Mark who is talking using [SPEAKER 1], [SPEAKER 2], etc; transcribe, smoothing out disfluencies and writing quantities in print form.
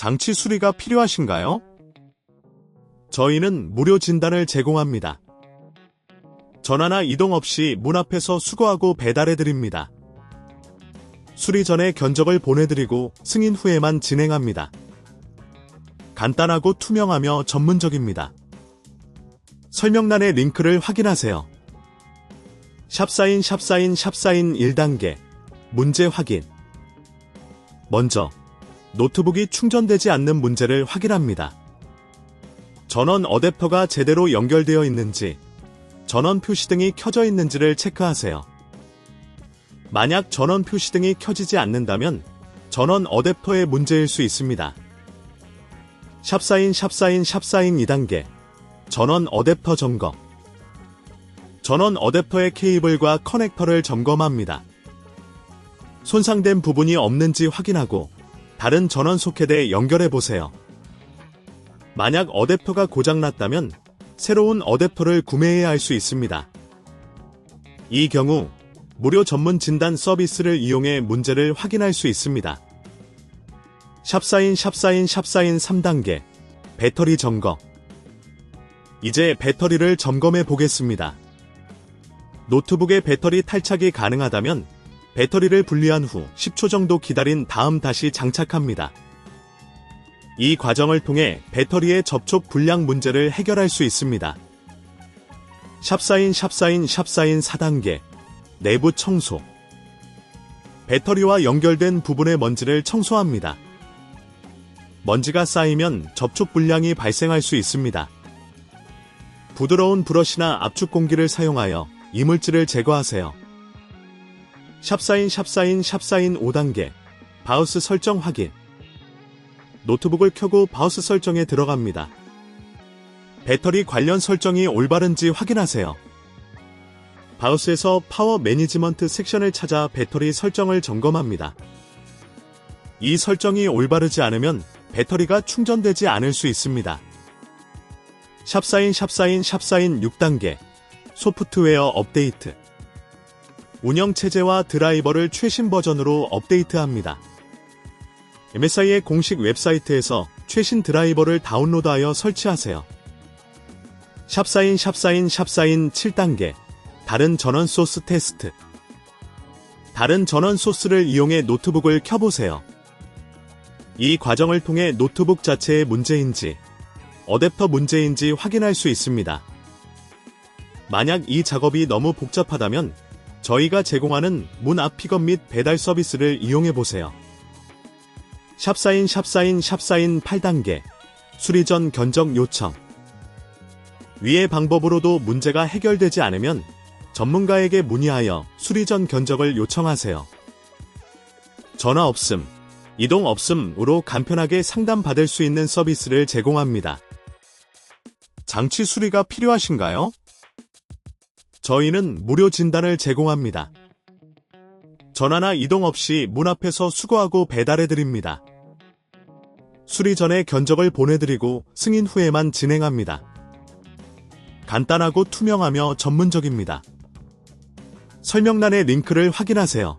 [SPEAKER 1] 장치 수리가 필요하신가요? 저희는 무료 진단을 제공합니다. 전화나 이동 없이 문 앞에서 수거하고 배달해드립니다. 수리 전에 견적을 보내드리고 승인 후에만 진행합니다. 간단하고 투명하며 전문적입니다. 설명란의 링크를 확인하세요. 샵사인 1단계 문제 확인. 먼저 노트북이 충전되지 않는 문제를 확인합니다. 전원 어댑터가 제대로 연결되어 있는지, 전원 표시등이 켜져 있는지를 체크하세요. 만약 전원 표시등이 켜지지 않는다면 전원 어댑터의 문제일 수 있습니다. 샵사인 2단계 전원 어댑터 점검. 전원 어댑터의 케이블과 커넥터를 점검합니다. 손상된 부분이 없는지 확인하고 다른 전원 소켓에 연결해 보세요. 만약 어댑터가 고장났다면 새로운 어댑터를 구매해야 할 수 있습니다. 이 경우 무료 전문 진단 서비스를 이용해 문제를 확인할 수 있습니다. 샵사인 3단계 배터리 점검. 이제 배터리를 점검해 보겠습니다. 노트북의 배터리 탈착이 가능하다면 배터리를 분리한 후 10초 정도 기다린 다음 다시 장착합니다. 이 과정을 통해 배터리의 접촉 불량 문제를 해결할 수 있습니다. 샵사인 4단계 내부 청소. 배터리와 연결된 부분의 먼지를 청소합니다. 먼지가 쌓이면 접촉 불량이 발생할 수 있습니다. 부드러운 브러쉬나 압축 공기를 사용하여 이물질을 제거하세요. 샵사인 5단계 바우스 설정 확인. 노트북을 켜고 바우스 설정에 들어갑니다. 배터리 관련 설정이 올바른지 확인하세요. 바우스에서 파워 매니지먼트 섹션을 찾아 배터리 설정을 점검합니다. 이 설정이 올바르지 않으면 배터리가 충전되지 않을 수 있습니다. 샵사인 6단계 소프트웨어 업데이트. 운영체제와 드라이버를 최신 버전으로 업데이트합니다. MSI의 공식 웹사이트에서 최신 드라이버를 다운로드하여 설치하세요. 샵사인 7단계 다른 전원 소스 테스트. 다른 전원 소스를 이용해 노트북을 켜보세요. 이 과정을 통해 노트북 자체의 문제인지, 어댑터 문제인지 확인할 수 있습니다. 만약 이 작업이 너무 복잡하다면 저희가 제공하는 문 앞 픽업 및 배달 서비스를 이용해보세요. 샵사인 8단계 수리 전 견적 요청. 위의 방법으로도 문제가 해결되지 않으면 전문가에게 문의하여 수리 전 견적을 요청하세요. 전화 없음, 이동 없음으로 간편하게 상담받을 수 있는 서비스를 제공합니다. 장치 수리가 필요하신가요? 저희는 무료 진단을 제공합니다. 전화나 이동 없이 문 앞에서 수거하고 배달해드립니다. 수리 전에 견적을 보내드리고 승인 후에만 진행합니다. 간단하고 투명하며 전문적입니다. 설명란의 링크를 확인하세요.